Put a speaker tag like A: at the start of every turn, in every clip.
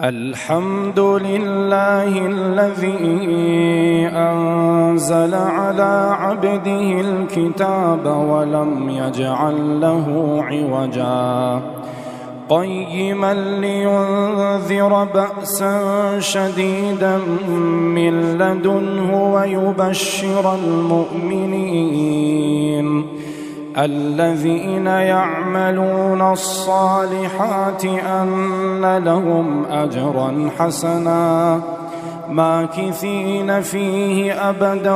A: الحمد لله الذي أنزل على عبده الكتاب ولم يجعل له عوجا قيما لينذر بأسا شديدا من لدنه ويبشر المؤمنين الذين يعملون الصالحات أن لهم أجرا حسنا ماكثين فيه أبدا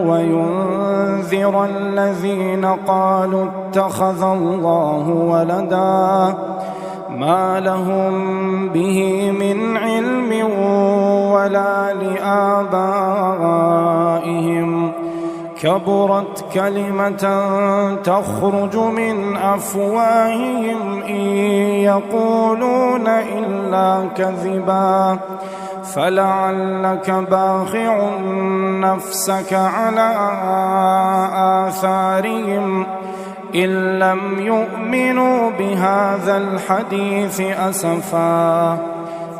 A: وينذر الذين قالوا اتخذ الله ولدا ما لهم به من علم ولا لآبائهم كبرت كلمة تخرج من أفواههم إن يقولون إلا كذبا فلعلك باخع نفسك على آثارهم إن لم يؤمنوا بهذا الحديث أسفا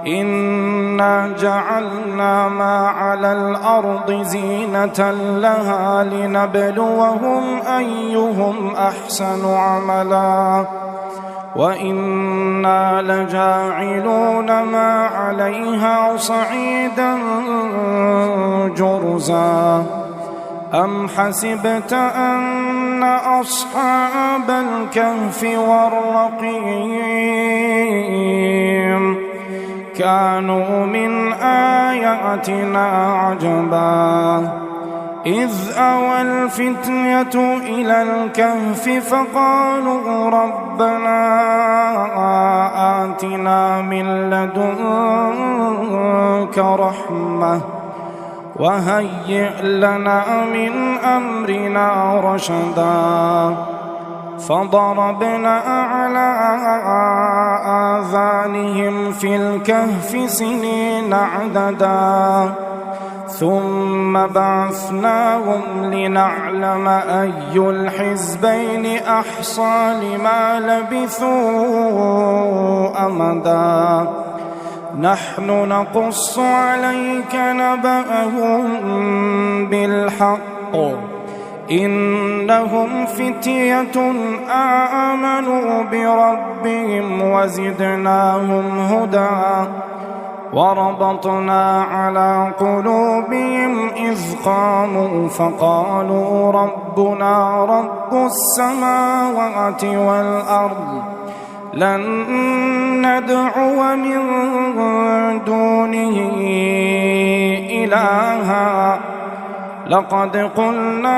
A: إنا جعلنا ما على الأرض زينة لها لنبلوهم أيهم أحسن عملا وإنا لجاعلون ما عليها صعيدا جرزا أم حسبت أن أصحاب الكهف والرقيم كانوا من آياتنا عجبا إذ أوى الفتية إلى الكهف فقالوا ربنا آتنا من لدنك رحمة وهيئ لنا من أمرنا رشدا فضربنا على آذانهم في الكهف سنين عددا ثم بعثناهم لنعلم أي الحزبين أحصى لما لبثوا أمدا نحن نقص عليك نبأهم بالحق إنهم فتية آمنوا بربهم وزدناهم هدى وربطنا على قلوبهم إذ قاموا فقالوا ربنا رب السماوات والأرض لن ندعو من دونه إلها لقد قلنا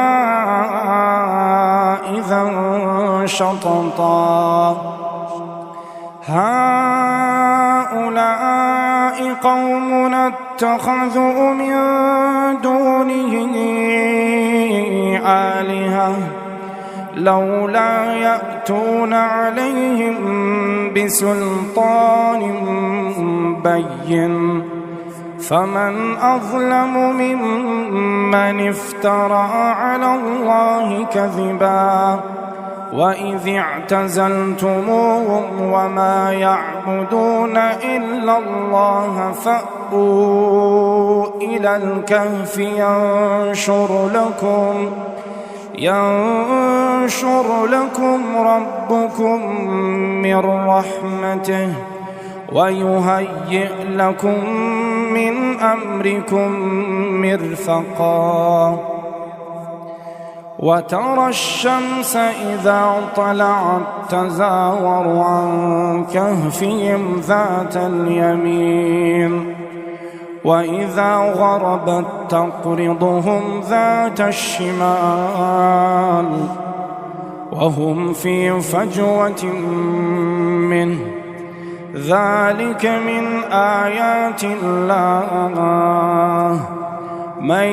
A: إذا شططا هؤلاء قومنا اتخذوا من دونه آلهة لولا يأتون عليهم بسلطان بين فمن أظلم ممن افترى على الله كذبا وإذ اعتزلتموهم وما يعبدون إلا الله فأووا إلى الكهف ينشر لكم ربكم من رحمته ويهيئ لكم من أمركم مرفقا وترى الشمس إذا طلعت تزاور عن كهفهم ذات اليمين وإذا غربت تقرضهم ذات الشمال وهم في فجوة منه ذلك من آيات الله من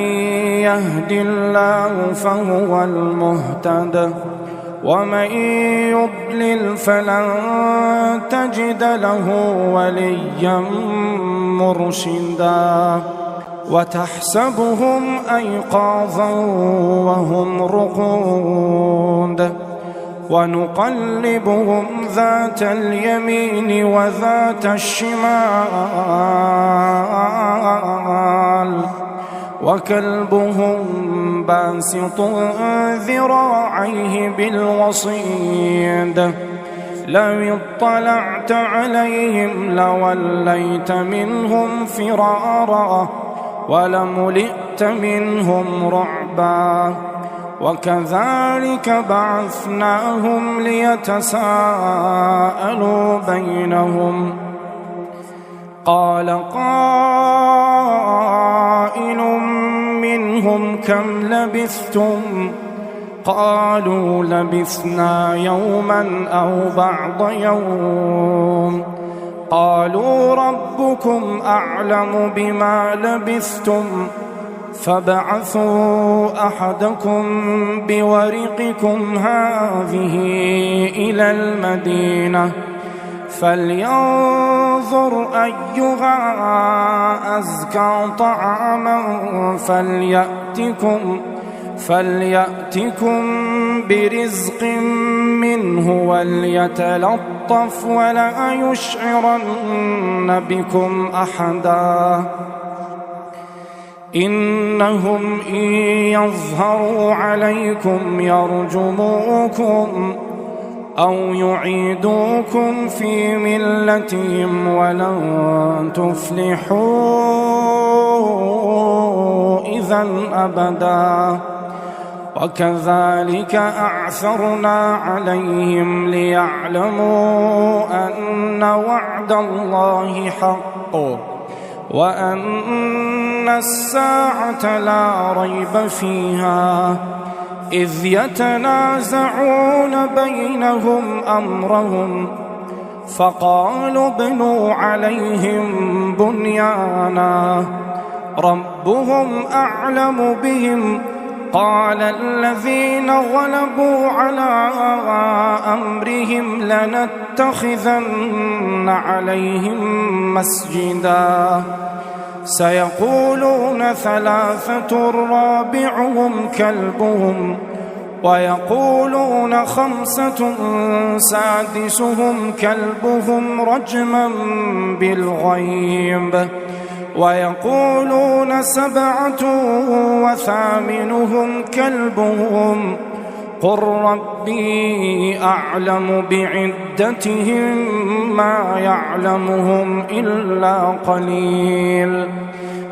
A: يهد الله فهو المهتد ومن يضلل فلن تجد له وليا مرشدا وتحسبهم أيقاظا وهم رقود ونقلبهم ذات اليمين وذات الشمال وكلبهم باسط ذراعيه بالوصيد لو اطلعت عليهم لوليت منهم فرارا ولملئت منهم رعبا وكذلك بعثناهم ليتساءلوا بينهم قال قائل منهم كم لبثتم قالوا لبثنا يوما أو بعض يوم قالوا ربكم أعلم بما لبثتم فابعثوا أحدكم بورقكم هذه إلى المدينة فلينظر أيها أزكى طعاما فليأتكم برزق منه وليتلطف ولا يشعرن بكم أحدا إنهم إن يظهروا عليكم يرجموكم أو يعيدوكم في ملتهم ولن تفلحوا إذا أبدا وكذلك أعثرنا عليهم ليعلموا أن وعد الله حق وأن الساعة لا ريب فيها إذ يتنازعون بينهم أمرهم فقالوا ابنوا عليهم بنيانا ربهم أعلم بهم قال الذين غلبوا على أمرهم لنتخذن عليهم مسجدا سيقولون ثلاثة رابعهم كلبهم ويقولون خمسة سادسهم كلبهم رجما بالغيب ويقولون سبعة وثامنهم كلبهم قل ربي أعلم بعدتهم ما يعلمهم إلا قليل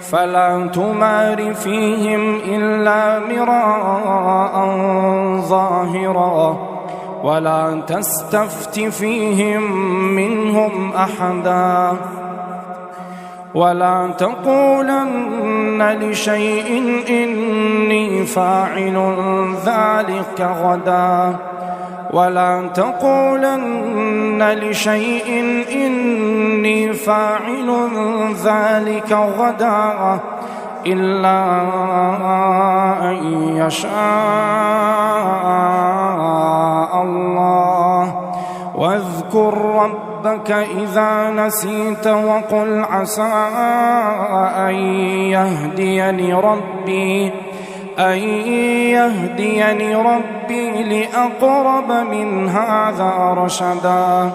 A: فلا تمار فيهم إلا مراء ظاهرا ولا تستفت فيهم منهم أحدا ولا تقولن لشيء إني فاعل ذلك غدا ولا تقولن لشيء إني فاعل ذلك غدا إلا أن يشاء الله واذكر ربك إذا نسيت وقل عسى أن يهديني ربي لأقرب من هذا رشدا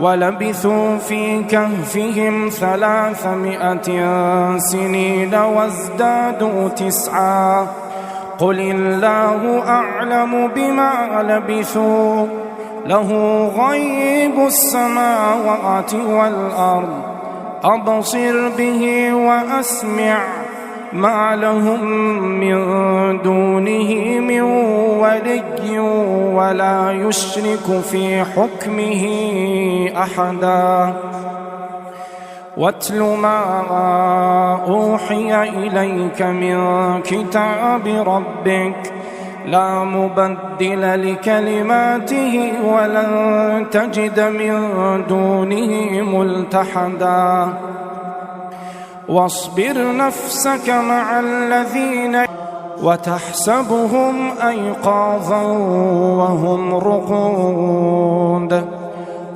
A: ولبثوا في كهفهم 300 سنين وازدادوا 9 قل الله أعلم بما لبثوا له غيب السماوات والأرض أبصر به وأسمع ما لهم من دونه من ولي ولا يشرك في حكمه أحدا واتل ما أوحي إليك من كتاب ربك لا مبدل لكلماته ولن تجد من دونه ملتحدا واصبر نفسك مع الذين وتحسبهم أيقاظا وهم رقود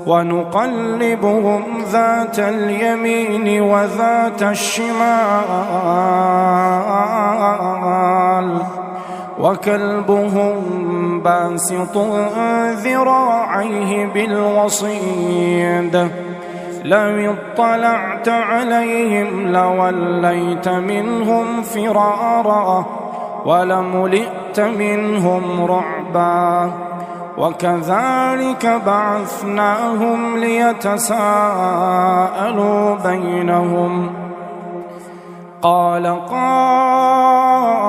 A: ونقلبهم ذات اليمين وذات الشمال وكلبهم باسط ذراعيه بالوصيد لو اطلعت عليهم لوليت منهم فرارا ولملئت منهم رعبا وكذلك بعثناهم ليتساءلوا بينهم قال قائل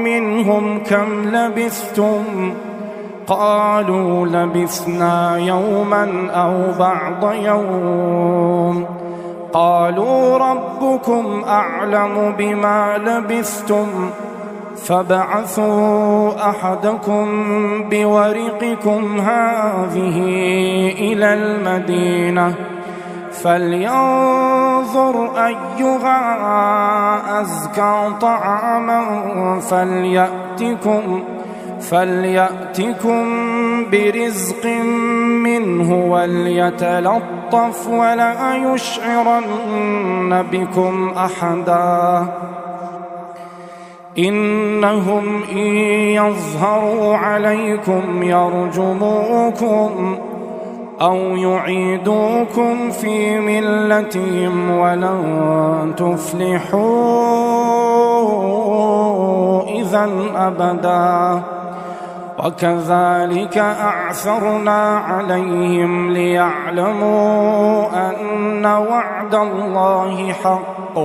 A: منهم كم لبثتم قالوا لبثنا يوما أو بعض يوم قالوا ربكم أعلم بما لبثتم فابعثوا أحدكم بورقكم هذه إلى المدينة فلينظر أيها أزكى طعاما فليأتكم برزق منه وليتلطف ولا يشعرن بكم أحدا إنهم إن يظهروا عليكم يرجموكم أو يعيدوكم في ملتهم ولن تفلحوا إذا أبدا وكذلك أعثرنا عليهم ليعلموا أن وعد الله حق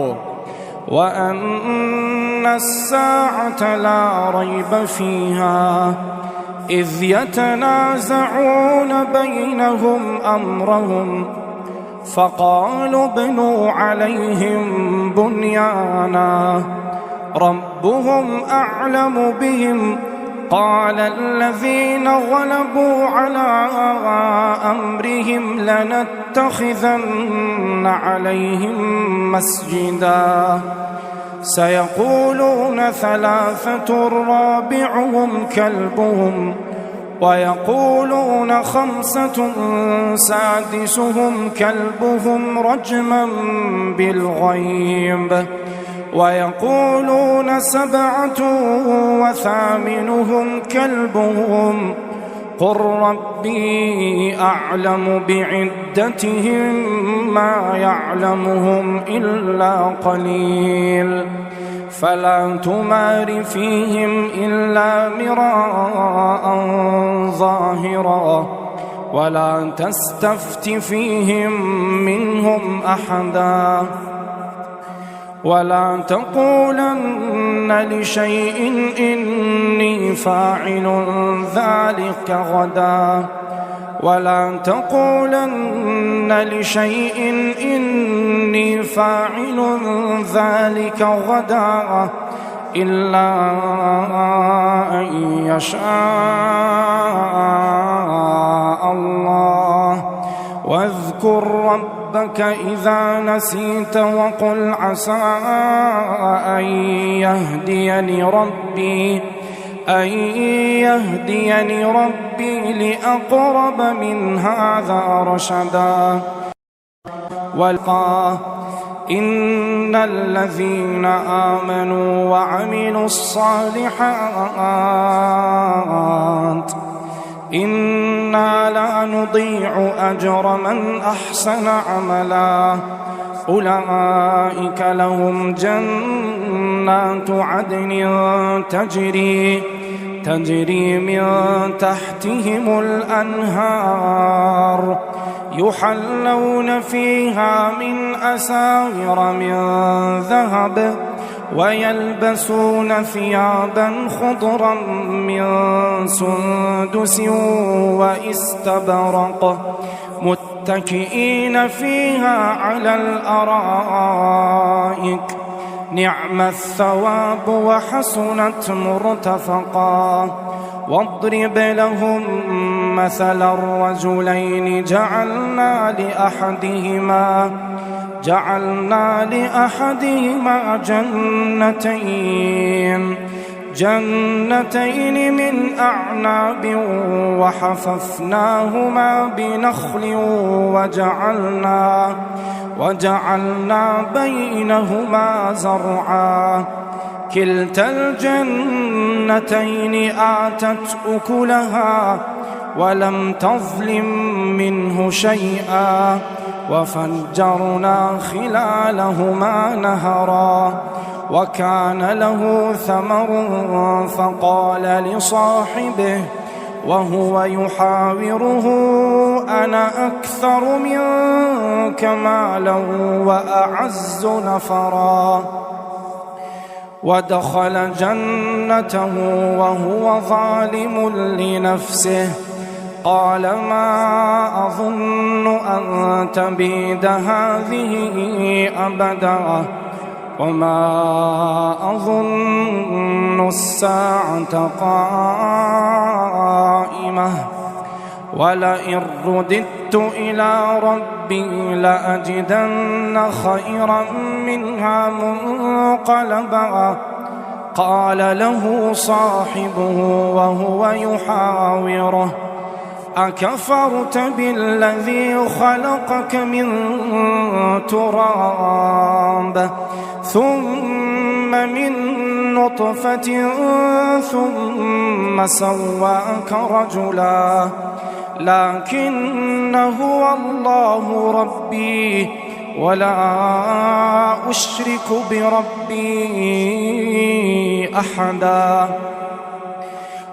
A: وأن الساعة لا ريب فيها إذ يتنازعون بينهم أمرهم فقالوا ابنوا عليهم بنيانا ربهم أعلم بهم قال الذين غلبوا على أمرهم لنتخذن عليهم مسجدا سيقولون ثلاثة رابعهم كلبهم ويقولون خمسة سادسهم كلبهم رجما بالغيب ويقولون سبعة وثامنهم كلبهم قل ربي أعلم بعدتهم ما يعلمهم إلا قليل فلا تمار فيهم إلا مراء ظاهرا ولا تستفت فيهم منهم أحدا ولا تقولن لشيء إني فاعل ذلك غدا ولا تقولن لشيء إني فاعل ذلك غدا إلا أن يشاء الله واذكر ربك إذا نسيت وقل عسى أن يهديني ربي لأقرب من هذا رشدا والقاه إن الذين آمنوا وعملوا الصالحات إنا لا نضيع أجر من أحسن عملا أولئك لهم جنات عدن تجري من تحتهم الأنهار يحلون فيها من أساور من ذهب ويلبسون ثيابا خضرا من سندس واستبرق متكئين فيها على الأرائك نعم الثواب وحسنت مرتفقا واضرب لهم مثل الرجلين جعلنا لأحدهما جنتين من أعناب وحففناهما بنخل وجعلنا بينهما زرعا كلتا الجنتين آتت أكلها ولم تظلم منه شيئا وفجرنا خلالهما نهرا وكان له ثمر فقال لصاحبه وهو يحاوره أنا أكثر منك مالا وأعز نفرا ودخل جنته وهو ظالم لنفسه قال ما أظن أن تبيد هذه أبدا وما أظن الساعة قائمة ولئن رددت إلى ربي لأجدن خيرا منها منقلبا قال له صاحبه وهو يحاوره أكفرت بالذي خلقك من تراب ثم من نطفة ثم سواك رجلا لكن هو الله ربي ولا أشرك بربي أحدا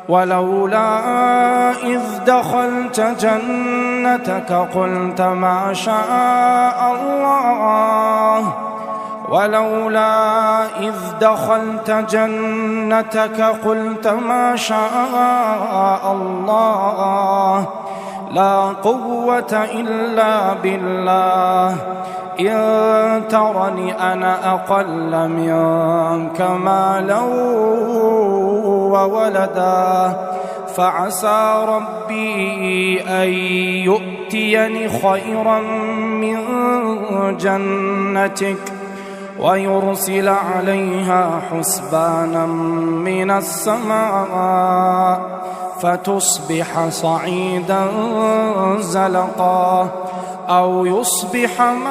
A: ولولا إذ دخلت جنتك قلت ما شاء الله ولولا إذ دخلت جنتك قلت ما شاء الله لا قوة إلا بالله إن ترني أنا أقل منك مالا وولدا فعسى ربي أن يؤتيني خيرا من جنتك ويرسل عليها حسبانا من السماء فتصبح صعيدا زلقا أو يصبح ماؤها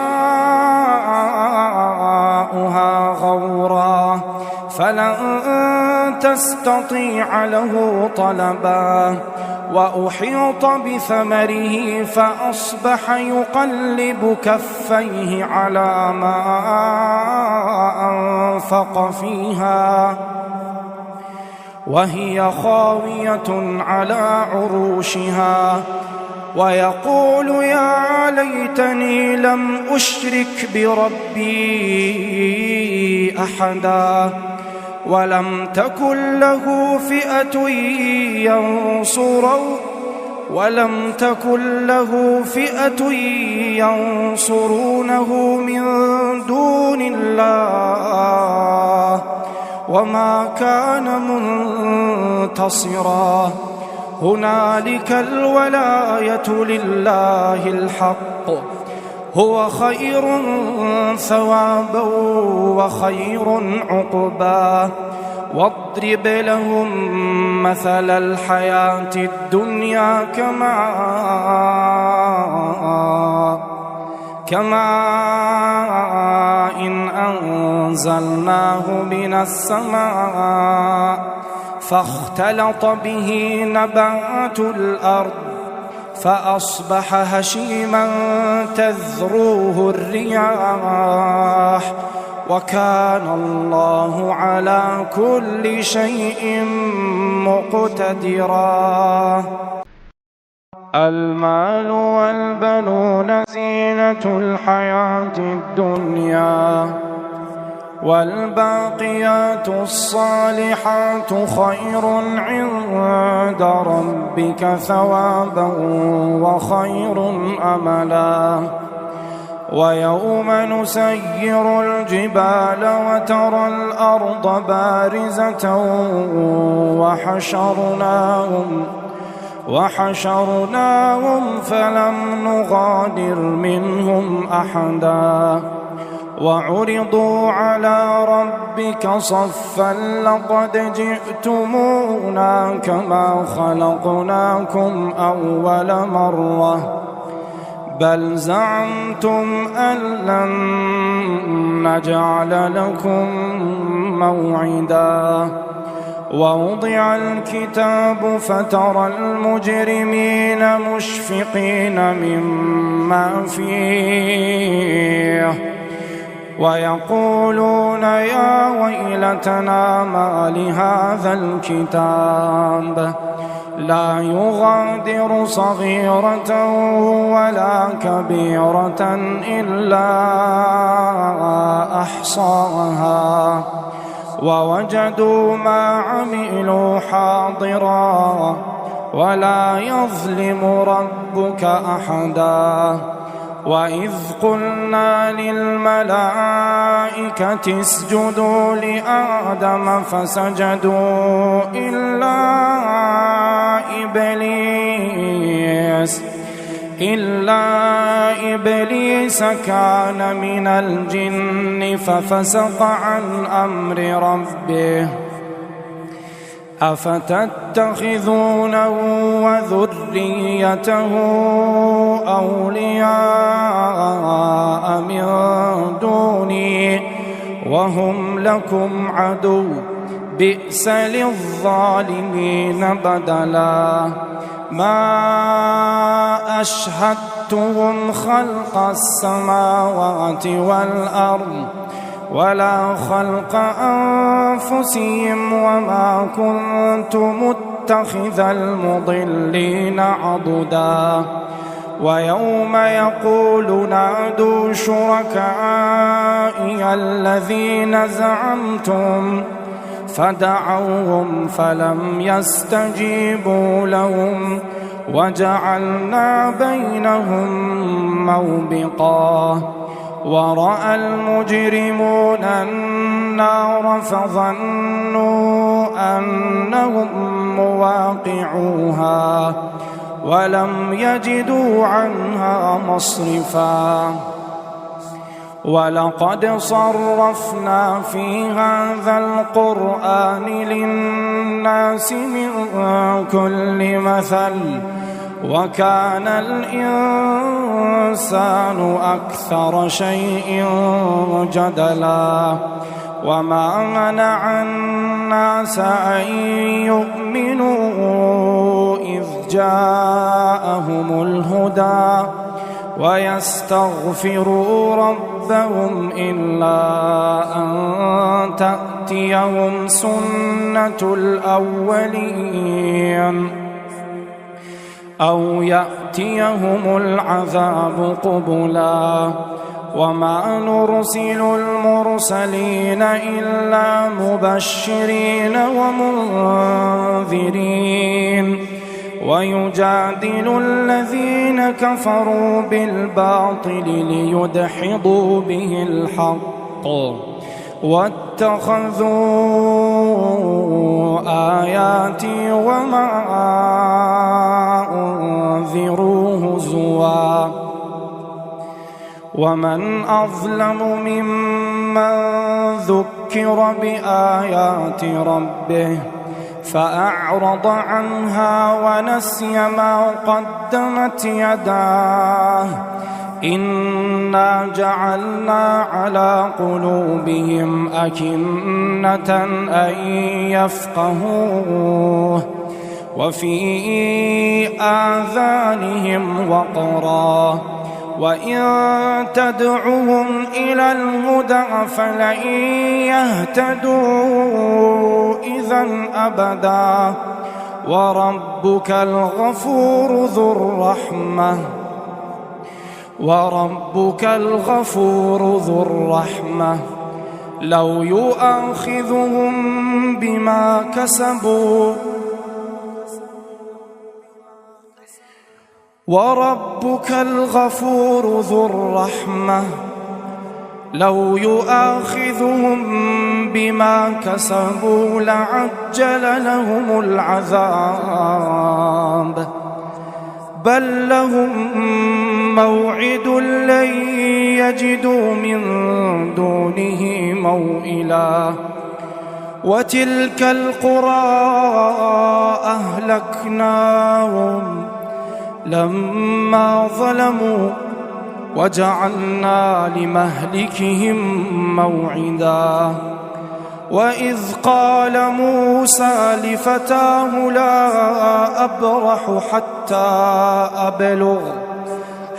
A: غورا فلن تستطيع له طلبا وأحيط بثمره فأصبح يقلب كفيه على ما أنفق فيها وهي خاوية على عروشها ويقول يا ليتني لم أشرك بربي أحدا ولم تكن له فئة ينصرونه من دون الله وما كان منتصرا هنالك الولاية لله الحق هو خير ثوابا وخير عقبا واضرب لهم مثل الحياة الدنيا كماء إن أنزلناه من السماء فاختلط به نبات الأرض فأصبح هشيما تذروه الرياح وكان الله على كل شيء مقتدرا المال والبنون زينة الحياة الدنيا والباقيات الصالحات خير عند ربك ثوابا وخير أملا ويوم نسير الجبال وترى الأرض بارزة وحشرناهم فلم نغادر منهم أحدا وعرضوا على ربك صفا لقد جئتمونا كما خلقناكم أول مرة بل زعمتم أن لن نجعل لكم موعدا ووضع الكتاب فترى المجرمين مشفقين مما فيه ويقولون يا ويلتنا ما لهذا الكتاب لا يغادر صغيرة ولا كبيرة إلا أحصاها ووجدوا ما عملوا حاضرا ولا يظلم ربك أحدا وإذ قلنا للملائكة اسجدوا لآدم فسجدوا إلا إبليس كان من الجن ففسق عن أمر ربه أفتتخذونه وذريته أولياء من دوني وهم لكم عدو بئس للظالمين بدلا ما أشهدتهم خلق السماوات والأرض ولا خلق أنفسهم وما كنت متخذ المضلين عضدا ويوم يقول نادوا شركائي الذين زعمتم فدعوهم فلم يستجيبوا لهم وجعلنا بينهم موبقا ورأى المجرمون النار فظنوا أنهم مواقعوها ولم يجدوا عنها مصرفا ولقد صرفنا في هذا القرآن للناس من كل مثل وكان الإنسان أكثر شيء جدلا وما منع الناس أن يؤمنوا إذ جاءهم الهدى ويستغفروا ربهم إلا أن تأتيهم سنة الأولين أو يأتيهم العذاب قبلا وما نرسل المرسلين إلا مبشرين ومنذرين ويجادل الذين كفروا بالباطل ليدحضوا به الحق واتخذوا آياتي وما أنذروا هزوا ومن أظلم ممن ذكر بآيات ربه فأعرض عنها ونسي ما قدمت يداه إنا جعلنا على قلوبهم أكنة أن يفقهوه وفي آذانهم وقرا وإن تدعهم إلى الهدى فلن يهتدوا إذا أبدا وربك الغفور ذو الرحمة لو يؤاخذهم بما كسبوا وربك الغفور ذو الرحمة لو يؤاخذهم بما كسبوا لعجل لهم العذاب بل لهم موعد لن يجدوا من دونه موئلا وتلك القرى أهلكناهم لما ظلموا وجعلنا لمهلكهم موعدا وإذ قال موسى لفتاه لا أبرح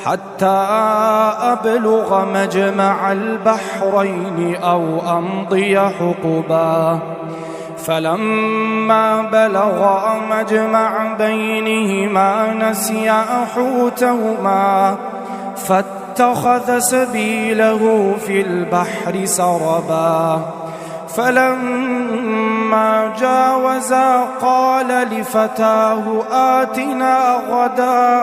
A: حتى أبلغ مجمع البحرين أو أمضي حقبا فلما بلغا مجمع بينهما نسيا حوتهما فاتخذ سبيله في البحر سربا فلما جاوزا قال لفتاه آتنا غداءنا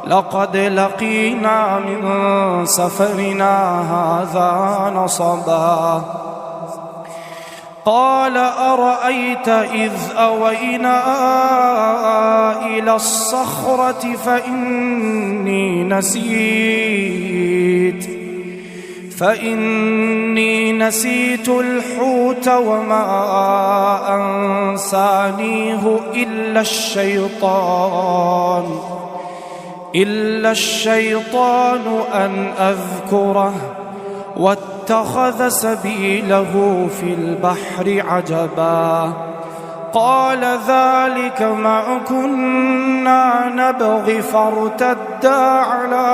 A: لقد لقينا من سفرنا هذا نصبا قال أرأيت إذ أوينا إلى الصخرة فإني نسيت الحوت وما أنسانيه إلا الشيطان أن أذكره واتخذ سبيله في البحر عجبا قال ذلك ما كنا نبغي فارتدا على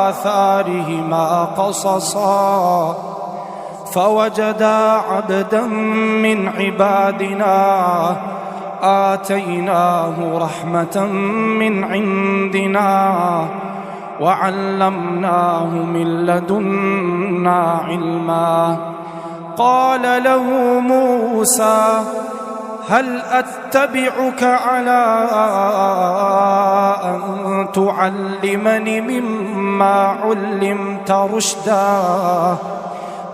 A: آثارهما قصصا فوجدا عبدا من عبادنا آتيناه رحمة من عندنا وعلمناه من لدنا علما قال له موسى هل أتبعك على أن تعلمني مما علمت رشدا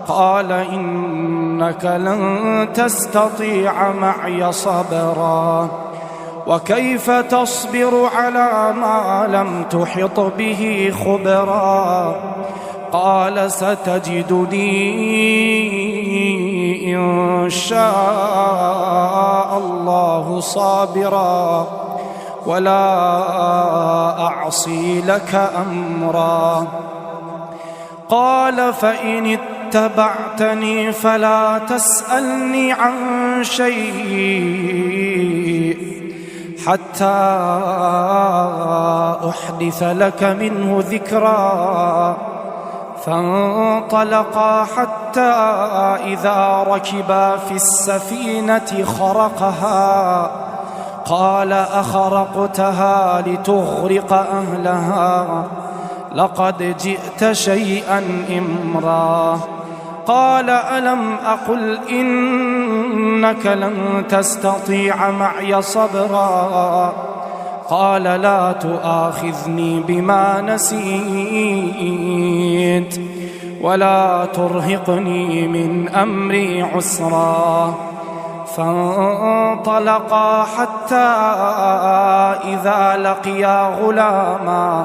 A: قال إنك لن تستطيع معي صبرا وكيف تصبر على ما لم تحط به خبرا قال ستجدني إن شاء الله صابرا ولا أعصي لك أمرا قال فإن اتبعتني فلا تسألني عن شيء حتى أحدث لك منه ذكرا فانطلقا حتى إذا ركبا في السفينة خرقها قال أخرقتها لتغرق أهلها لقد جئت شيئا إمرا قال ألم أقل إنك لن تستطيع معي صبرا قال لا تؤاخذني بما نسيت ولا ترهقني من أمري عسرا فانطلقا حتى إذا لقيا غلاما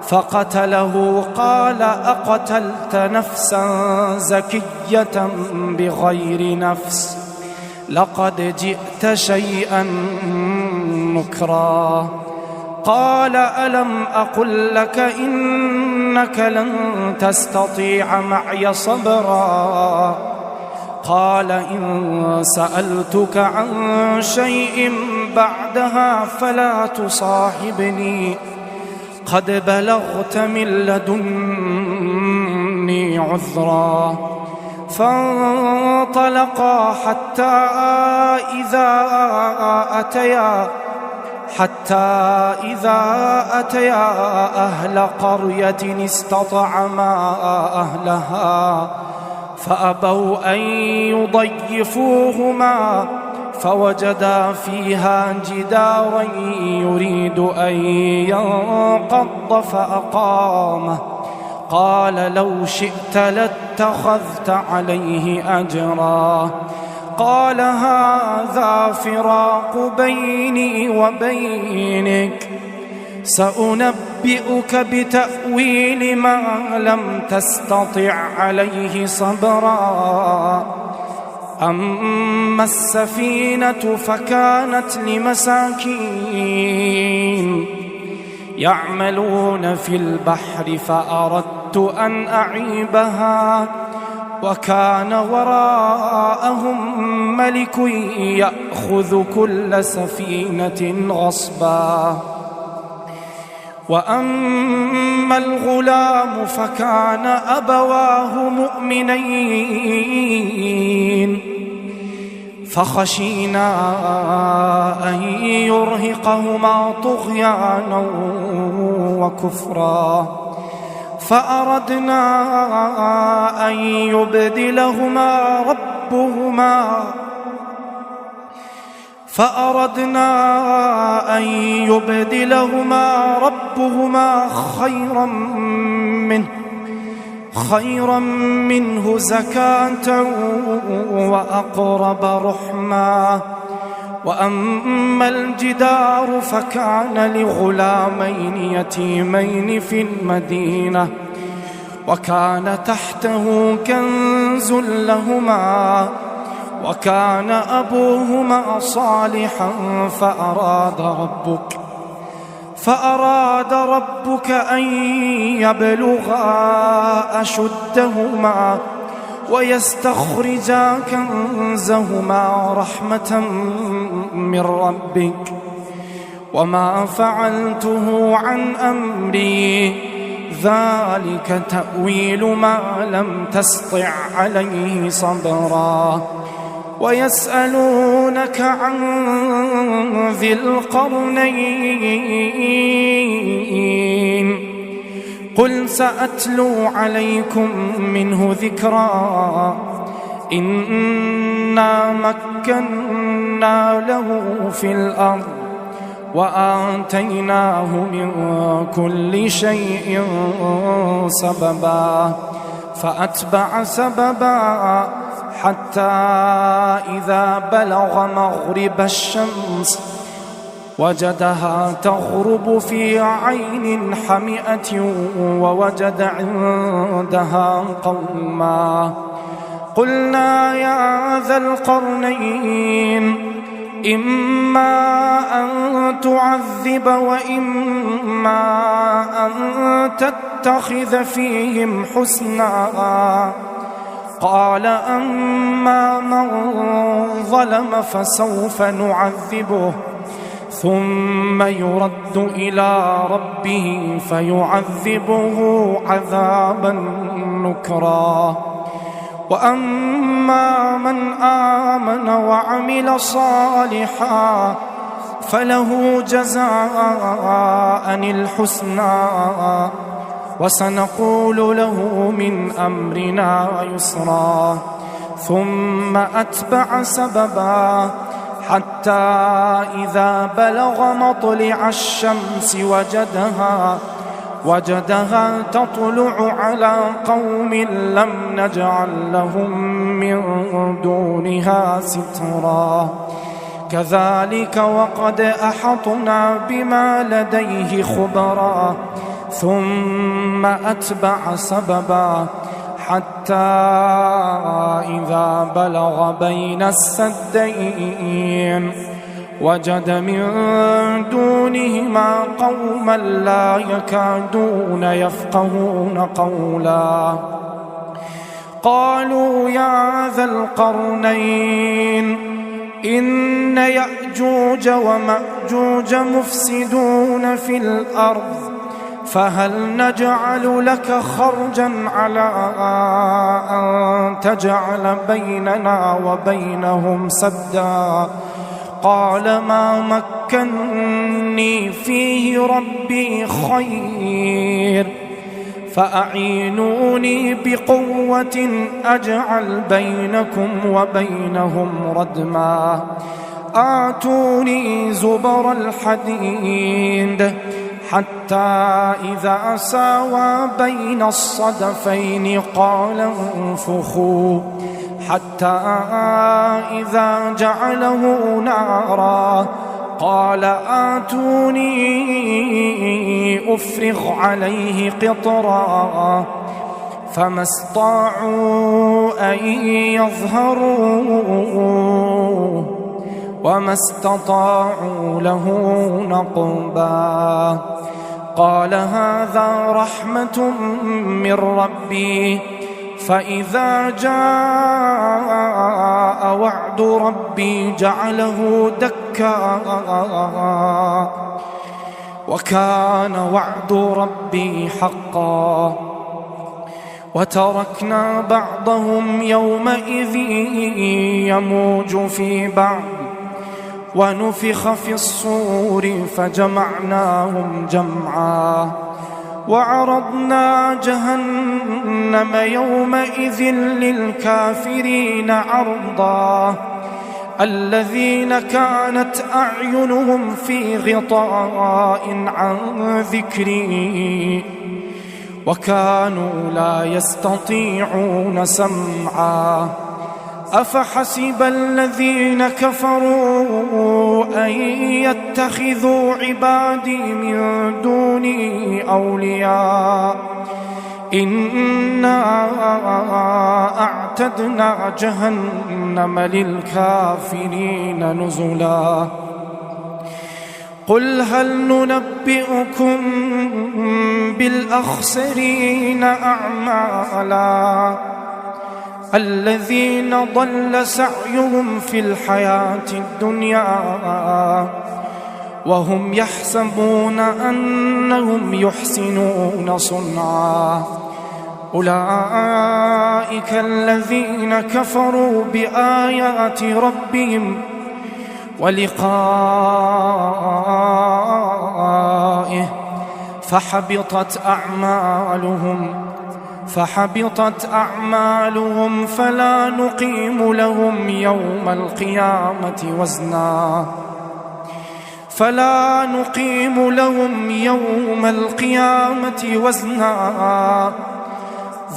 A: فقتله قال أقتلت نفسا زكية بغير نفس لقد جئت شيئا نكرا قال ألم أقل لك إنك لن تستطيع معي صبرا قال إن سألتك عن شيء بعدها فلا تصاحبني قد بلغت من لدني عذرا فانطلقا حتى إذا أتيا أهل قرية استطعما أهلها فأبوا أن يضيفوهما فوجدا فيها جدارا يريد أن ينقض فأقامه قال لو شئت لاتخذت عليه أجرا قال هذا فراق بيني وبينك سأنبئك بتأويل ما لم تستطع عليه صبرا أما السفينة فكانت لمساكين يعملون في البحر فأردت أن أعيبها وكان وراءهم ملك يأخذ كل سفينة غصبا. وأما الغلام فكان أبواه مؤمنين فخشينا أن يرهقهما طغيانا وكفرا فأردنا أن يبدلهما ربهما خيرا منه زكاة وأقرب رحما. وأما الجدار فكان لغلامين يتيمين في المدينة وكان تحته كنز لهما وكان أبوهما صالحا فأراد ربك أن يبلغا أشدهما ويستخرجا كنزهما رحمة من ربك وما فعلته عن أمري ذلك تأويل ما لم تسطع عليه صبرا. ويسألونك عن ذي القرنين قل سأتلو عليكم منه ذكرا إنا مكنا له في الأرض وآتيناه من كل شيء سببا فأتبع سببا حتى إذا بلغ مغرب الشمس وجدها تغرب في عين حمئة ووجد عندها قوما قلنا يا ذا القرنين إما أن تعذب وإما أن تتخذ فيهم حسنا. قال أما من ظلم فسوف نعذبه ثم يرد إلى ربه فيعذبه عذابا نكرا. وأما من آمن وعمل صالحا فله جزاء الحسنى وسنقول له من أمرنا يسرا. ثم أتبع سببا حتى إذا بلغ مطلع الشمس وجدها تطلع على قوم لم نجعل لهم من دونها سترا. كذلك وقد أحطنا بما لديه خبرا. ثم أتبع سببا حتى إذا بلغ بين السدين وجد من دونهما قوما لا يكادون يفقهون قولا. قالوا يا ذا القرنين إن يأجوج ومأجوج مفسدون في الأرض فهل نجعل لك خرجا على أن تجعل بيننا وبينهم سدا. قال ما مكنني فيه ربي خير فأعينوني بقوة أجعل بينكم وبينهم ردما. آتوني زبر الحديد حتى إذا ساوى بين الصدفين قال انفخوا حتى إذا جعله نارا قال آتوني أفرغ عليه قطرا فما استطاعوا أن يظهروه وما استطاعوا له نقبا. قال هذا رحمة من ربي فإذا جاء وعد ربي جعله دكا وكان وعد ربي حقا وتركنا بعضهم يومئذ يموج في بعض ونفخ في الصور فجمعناهم جمعا وعرضنا جهنم يومئذ للكافرين عرضا الذين كانت أعينهم في غطاء عن ذكري وكانوا لا يستطيعون سمعا أفحسب الذين كفروا أن يتخذوا عبادي من دوني أولياء إنا أعتدنا جهنم للكافرين نزلا قل هل ننبئكم بالأخسرين أعمالا الذين ضل سعيهم في الحياة الدنيا وهم يحسبون أنهم يحسنون صنعا أولئك الذين كفروا بآيات ربهم ولقائه فحبطت أعمالهم فلا نقيم لهم يوم القيامة وزنا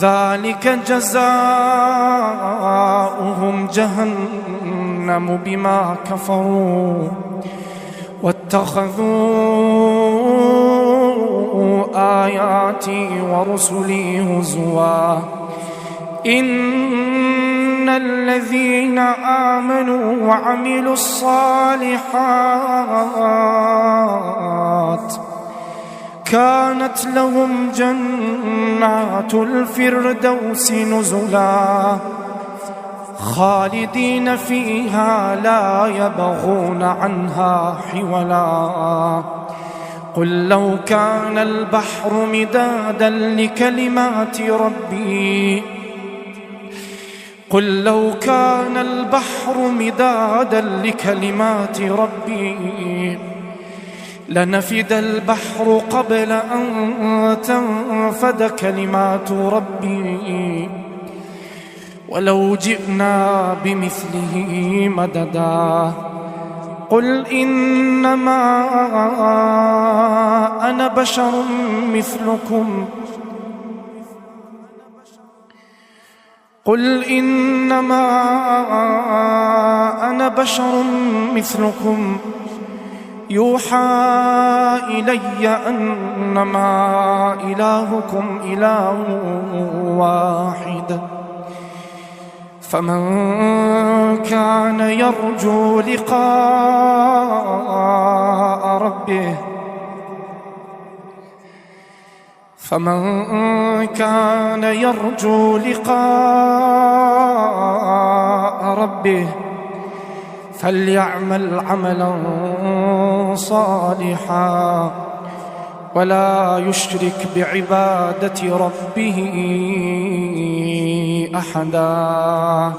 A: ذلك جزاؤهم جهنم بما كفروا واتخذوا آياتي ورسلي هزوا إن الذين آمنوا وعملوا الصالحات كانت لهم جنات الفردوس نزلا خالدين فيها لا يبغون عنها حولا قل لو كان البحر مدادا لكلمات ربي لنفد البحر قبل أن تنفد كلمات ربي ولو جئنا بمثله مددا قل إنما أنا بشر مثلكم يوحى إلي أنما إلهكم إله واحد فمن كان يرجو لقاء ربه فليعمل عملا صالحا ولا يشرك بعبادة ربه أحدا.